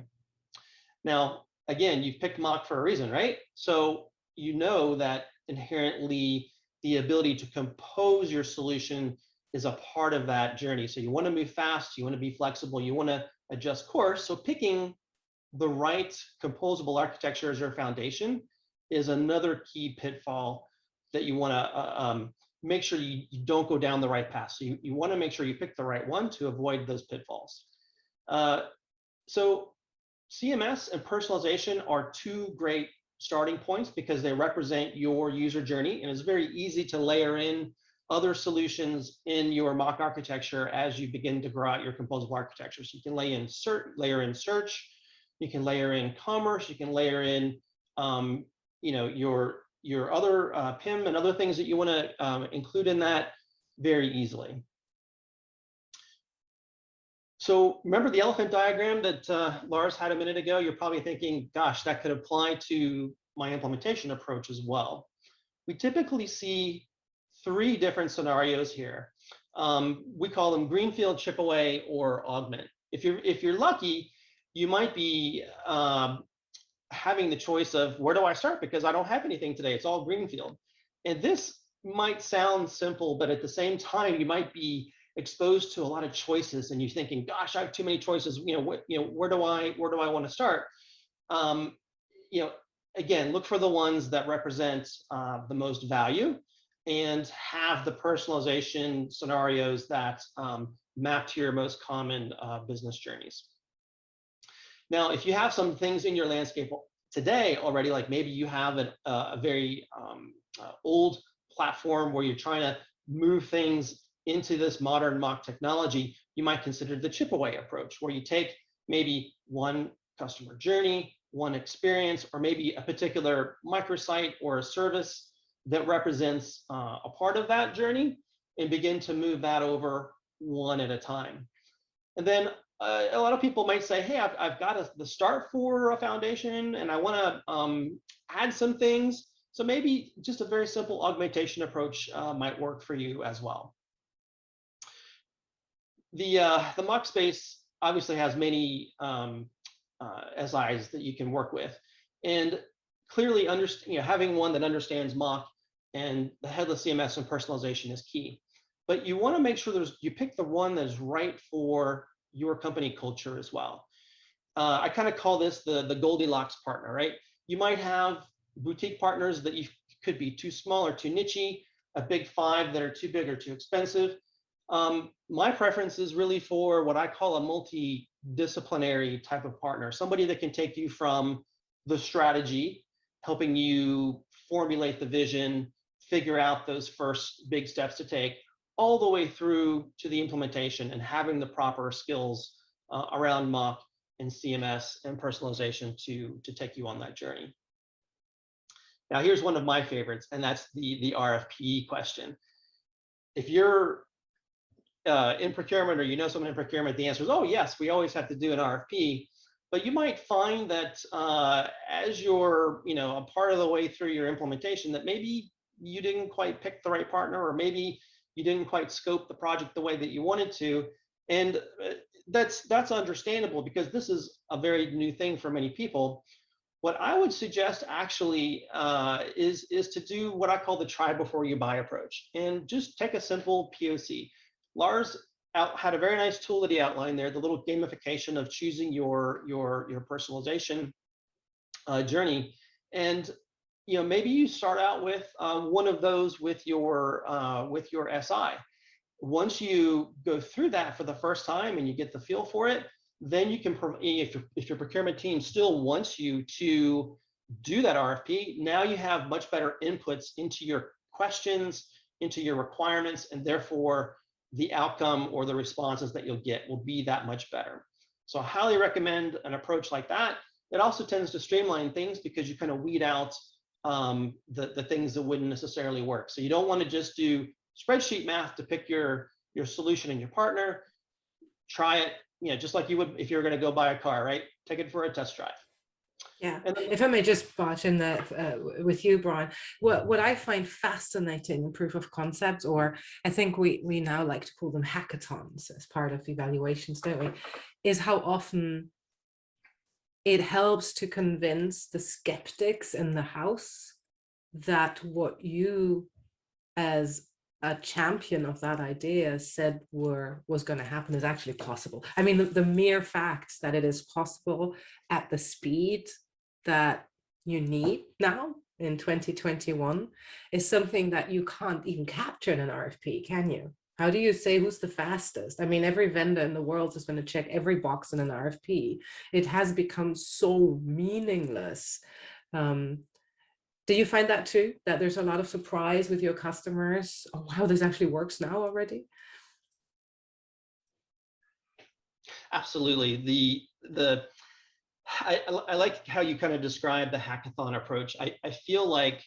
Now, again, you've picked Mach for a reason, right? So you know that inherently the ability to compose your solution is a part of that journey. So you want to move fast, you want to be flexible, you want to adjust course. So picking the right composable architecture as your foundation is another key pitfall that you want to make sure you don't go down the right path. So you want to make sure you pick the right one to avoid those pitfalls. So CMS and personalization are two great starting points because they represent your user journey, and it's very easy to layer in other solutions in your mock architecture as you begin to grow out your composable architecture. So you can layer in search, you can layer in commerce, you can layer in your other PIM and other things that you want to include in that very easily. So remember the elephant diagram that Lars had a minute ago? You're probably thinking, gosh, that could apply to my implementation approach as well. We typically see three different scenarios here. We call them greenfield, chip away, or augment. If you're lucky, you might be having the choice of where do I start, because I don't have anything today. It's all greenfield. And this might sound simple, but at the same time, you might be exposed to a lot of choices and you're thinking, gosh, I have too many choices. Where do I want to start? Again, look for the ones that represent the most value. and have the personalization scenarios that map to your most common business journeys. Now, if you have some things in your landscape today already, like maybe you have a very old platform where you're trying to move things into this modern mock technology, you might consider the chip away approach, where you take maybe one customer journey, one experience, or maybe a particular microsite or a service that represents a part of that journey, and begin to move that over one at a time. And then a lot of people might say, hey, I've got the start for a foundation and I want to add some things. So maybe just a very simple augmentation approach might work for you as well. The mock space obviously has many SIs that you can work with, and clearly having one that understands mock and the headless CMS and personalization is key. But you want to make sure you pick the one that is right for your company culture as well. I kind of call this the Goldilocks partner, right? You might have boutique partners that you could be too small or too nichey, a big five that are too big or too expensive. My preference is really for what I call a multidisciplinary type of partner, somebody that can take you from the strategy, helping you formulate the vision, figure out those first big steps to take, all the way through to the implementation and having the proper skills around mock and CMS and personalization to take you on that journey. Now, here's one of my favorites, and that's the RFP question. If you're in procurement, or you know someone in procurement, the answer is, oh yes, we always have to do an RFP. But you might find that as you're a part of the way through your implementation, that maybe you didn't quite pick the right partner, or maybe you didn't quite scope the project the way that you wanted to. And that's understandable, because this is a very new thing for many people. What I would suggest actually is to do what I call the try before you buy approach, and just take a simple POC. Lars had a very nice tool that he outlined there, the little gamification of choosing your personalization journey. And maybe you start out with one of those with your SI. Once you go through that for the first time and you get the feel for it, then you can, if your procurement team still wants you to do that RFP, now you have much better inputs into your questions, into your requirements, and therefore the outcome or the responses that you'll get will be that much better. So I highly recommend an approach like that. It also tends to streamline things, because you kind of weed out the things that wouldn't necessarily work. So you don't want to just do spreadsheet math to pick your solution and your partner. Try it, just like you would if you were going to go buy a car, right? Take it for a test drive. Yeah, if I may just barge in there with you, Brian, what I find fascinating in proof of concepts, or I think we now like to call them hackathons as part of evaluations, don't we, is how often it helps to convince the skeptics in the house that what you as a champion of that idea said was going to happen is actually possible. I mean, the mere fact that it is possible at the speed that you need now in 2021 is something that you can't even capture in an RFP, can you? How do you say who's the fastest? I mean, every vendor in the world is going to check every box in an RFP. It has become so meaningless. Do you find that too, that there's a lot of surprise with your customers? Oh, wow, this actually works now already? Absolutely. I like how you kind of describe the hackathon approach. I feel like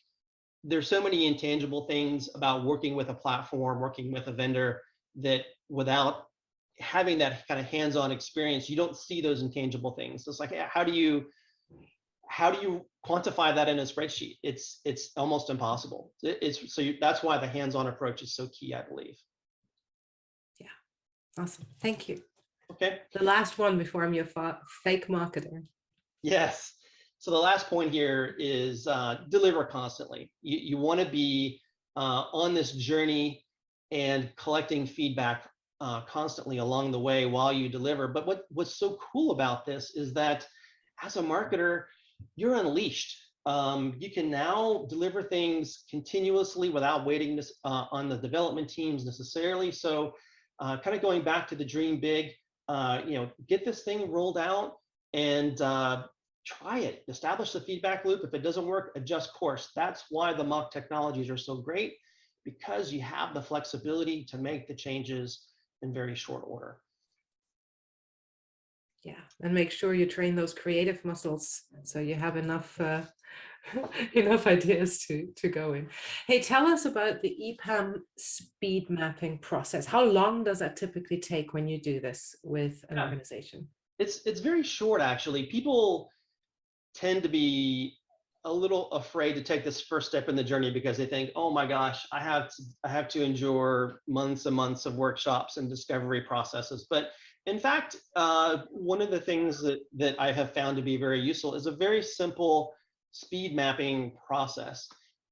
there's so many intangible things about working with a platform, working with a vendor, that without having that kind of hands-on experience, you don't see those intangible things. It's like, how do you quantify that in a spreadsheet? It's almost impossible. That's why the hands-on approach is so key, I believe. Yeah. Awesome. Thank you. Okay. The last one before I'm your fake marketer. Yes. So the last point here is deliver constantly. You want to be on this journey and collecting feedback constantly along the way while you deliver. But what's so cool about this is that as a marketer, you're unleashed. you can now deliver things continuously without waiting on the development teams necessarily. So kind of going back to the dream big, get this thing rolled out and try it. Establish the feedback loop. If it doesn't work, adjust course. That's why the mock technologies are so great, because you have the flexibility to make the changes in very short order. Yeah, and make sure you train those creative muscles so you have enough enough ideas to go in. Hey, tell us about the EPAM speed mapping process. How long does that typically take when you do this with an organization? It's very short, actually. People tend to be a little afraid to take this first step in the journey because they think, oh my gosh, I have to endure months and months of workshops and discovery processes. But in fact, one of the things that I have found to be very useful is a very simple speed mapping process.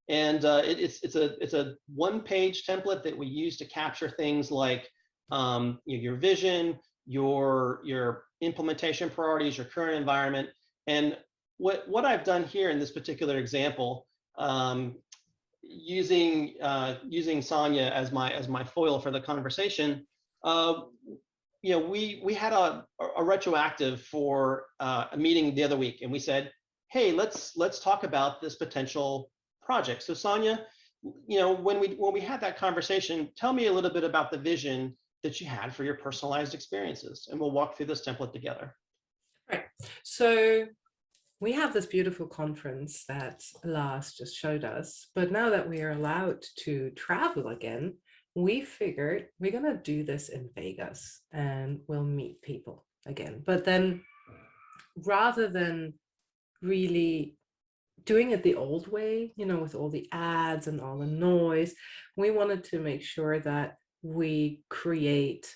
And it's a one-page template that we use to capture things like your vision, your implementation priorities, your current environment. And what I've done here in this particular example, using Sonia as my foil for the conversation, we had a retroactive for a meeting the other week, and we said, hey, let's talk about this potential project. So Sonia, when we had that conversation, tell me a little bit about the vision that you had for your personalized experiences, and we'll walk through this template together. Right. So we have this beautiful conference that Lars just showed us, but now that we are allowed to travel again, we figured we're going to do this in Vegas and we'll meet people again. But then rather than really doing it the old way, with all the ads and all the noise, we wanted to make sure that we create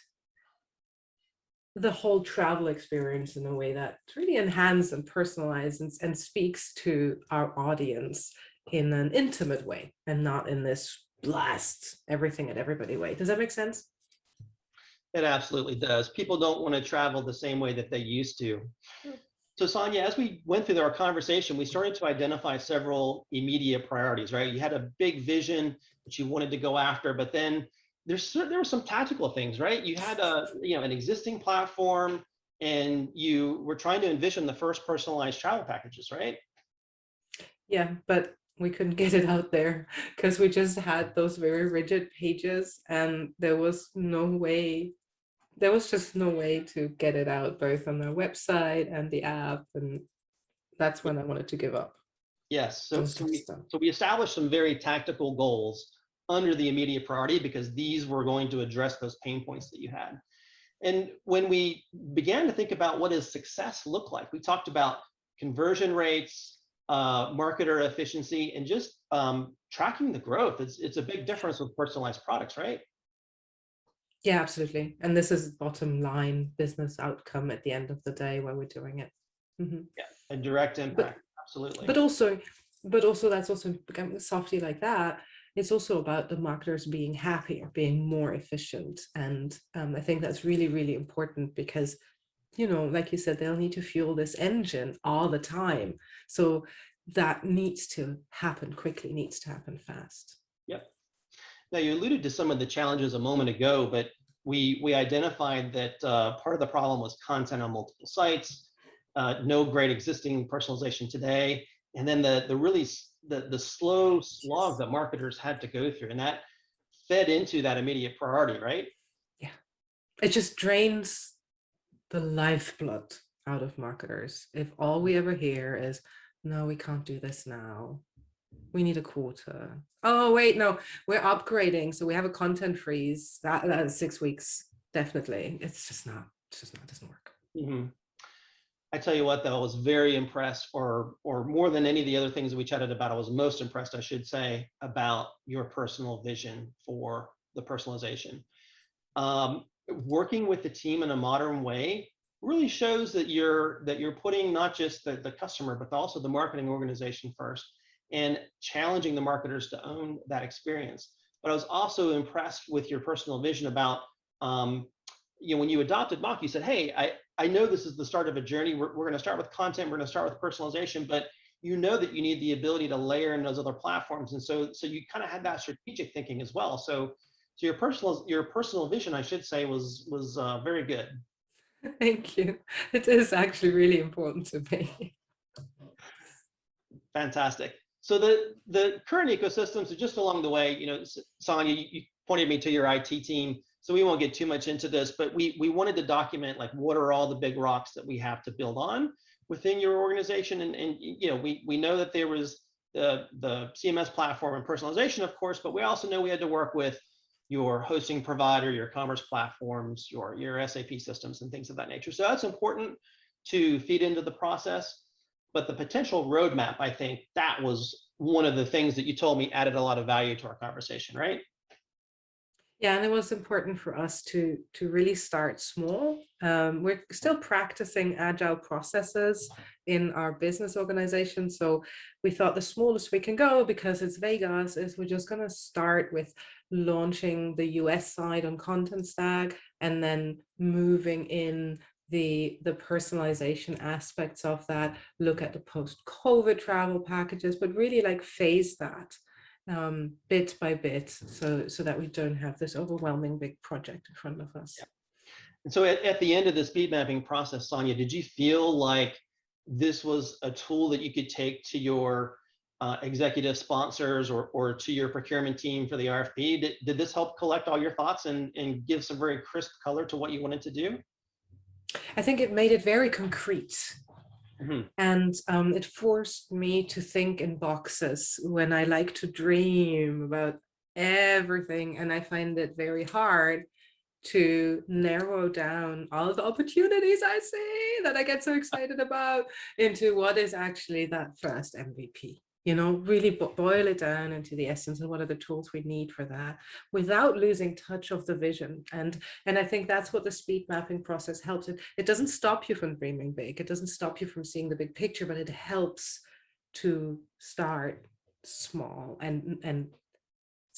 the whole travel experience in a way that's really enhanced and personalized and speaks to our audience in an intimate way and not in this blast everything at everybody way. Does that make sense? It absolutely does. People don't want to travel the same way that they used to. So Sonia, as we went through our conversation, we started to identify several immediate priorities, right? You had a big vision that you wanted to go after, but then there were some tactical things, right? You had an existing platform, and you were trying to envision the first personalized travel packages, right? Yeah, but we couldn't get it out there because we just had those very rigid pages, and there was just no way to get it out both on the website and the app, and that's when I wanted to give up. Yes, so we established some very tactical goals under the immediate priority because these were going to address those pain points that you had. And when we began to think about what does success look like, we talked about conversion rates, marketer efficiency, and just tracking the growth. It's a big difference with personalized products, right? Yeah, absolutely. And this is bottom line business outcome at the end of the day where we're doing it. Mm-hmm. Yeah, a direct impact. Absolutely. But also that's also becoming softy like that. It's also about the marketers being happier, being more efficient. And I think that's really, really important because, like you said, they'll need to fuel this engine all the time. So that needs to happen quickly, needs to happen fast. Yep. Now, you alluded to some of the challenges a moment ago, but we identified that part of the problem was content on multiple sites, no great existing personalization today, and then the slow slog that marketers had to go through, and that fed into that immediate priority, right? Yeah, it just drains the lifeblood out of marketers. If all we ever hear is, no, we can't do this now, we need a quarter. Oh wait, no, we're upgrading, so we have a content freeze. That is 6 weeks, definitely. It doesn't work. Mm-hmm. I tell you what, though, I was very impressed, or more than any of the other things that we chatted about, I was most impressed, I should say, about your personal vision for the personalization. Working with the team in a modern way really shows that you're putting not just the customer, but also the marketing organization first, and challenging the marketers to own that experience. But I was also impressed with your personal vision about, when you adopted Mock, you said, hey, I know this is the start of a journey. We're going to start with content. We're going to start with personalization, but you know that you need the ability to layer in those other platforms. And so you kind of had that strategic thinking as well. So your personal vision, I should say, was very good. Thank you. It is actually really important to me. Fantastic. So the current ecosystem, so just along the way, you know, Sonia, you pointed me to your IT team, so we won't get too much into this, but we wanted to document like what are all the big rocks that we have to build on within your organization, and you know, we know that there was the CMS platform and personalization, of course, but we also know we had to work with your hosting provider, your commerce platforms, your SAP systems, and things of that nature. So that's important to feed into the process. But the potential roadmap, I think that was one of the things that you told me added a lot of value to our conversation, right? Yeah, and it was important for us to really start small. We're still practicing agile processes in our business organization. So we thought the smallest we can go, because it's Vegas, is we're just going to start with launching the US side on Contentstack, and then moving in the personalization aspects of that, look at the post-COVID travel packages, but really like phase that bit by bit, so that we don't have this overwhelming big project in front of us. Yeah. And so at the end of the speed mapping process, Sonia, did you feel like this was a tool that you could take to your executive sponsors or to your procurement team for the RFP? Did this help collect all your thoughts and give some very crisp color to what you wanted to do? I think it made it very concrete. Mm-hmm. And it forced me to think in boxes when I like to dream about everything, and I find it very hard to narrow down all the opportunities I see that I get so excited about into what is actually that first MVP. You know, really boil it down into the essence and what are the tools we need for that, without losing touch of the vision. And I think that's what the speed mapping process helps. It doesn't stop you from dreaming big. It doesn't stop you from seeing the big picture, but it helps to start small and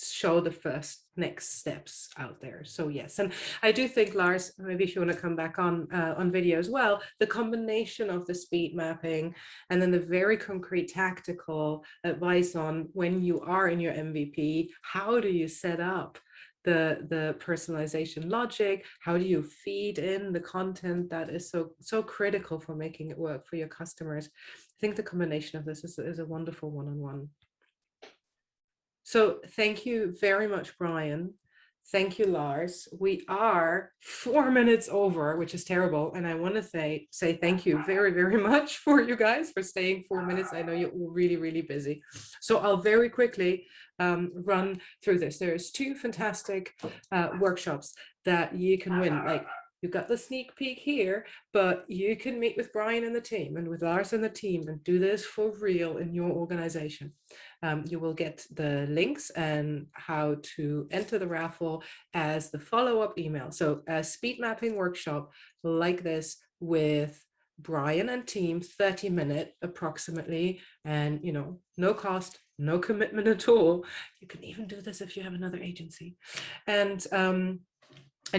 show the first next steps out there. So yes, and I do think, Lars, maybe if you want to come back on video as well, the combination of the speed mapping and then the very concrete tactical advice on when you are in your MVP, how do you set up the personalization logic? How do you feed in the content that is so critical for making it work for your customers? I think the combination of this is a wonderful one-on-one. So thank you very much, Brian. Thank you, Lars. We are 4 minutes over, which is terrible. And I want to say thank you very, very much for you guys for staying 4 minutes. I know you're all really, really busy. So I'll very quickly run through this. There's 2 fantastic workshops that you can win. Like, you've got the sneak peek here, but you can meet with Brian and the team and with Lars and the team and do this for real in your organization. You will get the links and how to enter the raffle as the follow-up email. So a speed mapping workshop like this with Brian and team, 30-minute approximately, and you know, no cost, no commitment at all. You can even do this if you have another agency. And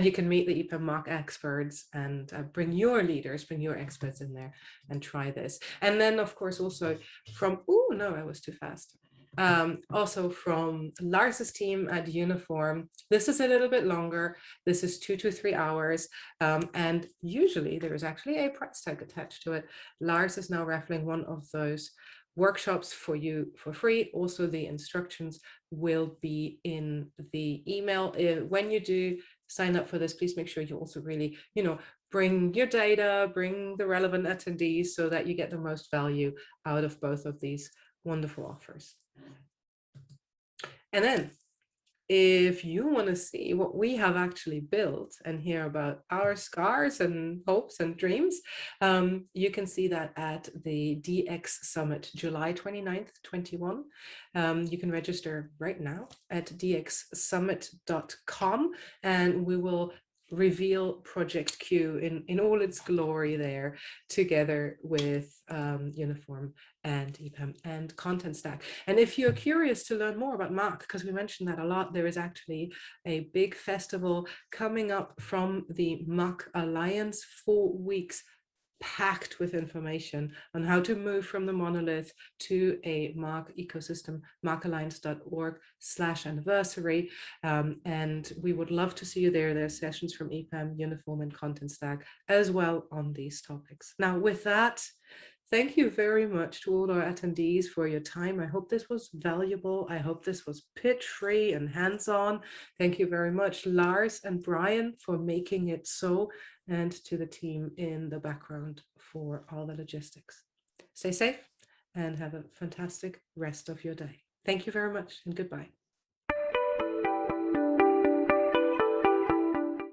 you can meet the EPAM mock experts and bring your leaders, bring your experts in there and try this. And then, of course, also from, oh, no, I was too fast. Also from Lars's team at Uniform. This is a little bit longer. This is 2 to 3 hours. And usually there is actually a price tag attached to it. Lars is now raffling one of those workshops for you for free. Also, the instructions will be in the email. When you do sign up for this, please make sure you also really, you know, bring your data, bring the relevant attendees so that you get the most value out of both of these wonderful offers. And then if you want to see what we have actually built and hear about our scars and hopes and dreams, you can see that at the DX Summit, July 29th, 21. You can register right now at dxsummit.com, and we will reveal Project Q in all its glory there, together with Uniform and EPAM and Contentstack. And if you're curious to learn more about MAC, because we mentioned that a lot, there is actually a big festival coming up from the MAC Alliance, 4 weeks packed with information on how to move from the monolith to a Mark ecosystem, markalliance.org/anniversary. And we would love to see you there. There are sessions from EPAM, Uniform, and Contentstack as well on these topics. Now, with that, thank you very much to all our attendees for your time. I hope this was valuable. I hope this was pitch-free and hands-on. Thank you very much, Lars and Brian, for making it so, and to the team in the background for all the logistics. Stay safe and have a fantastic rest of your day. Thank you very much and goodbye.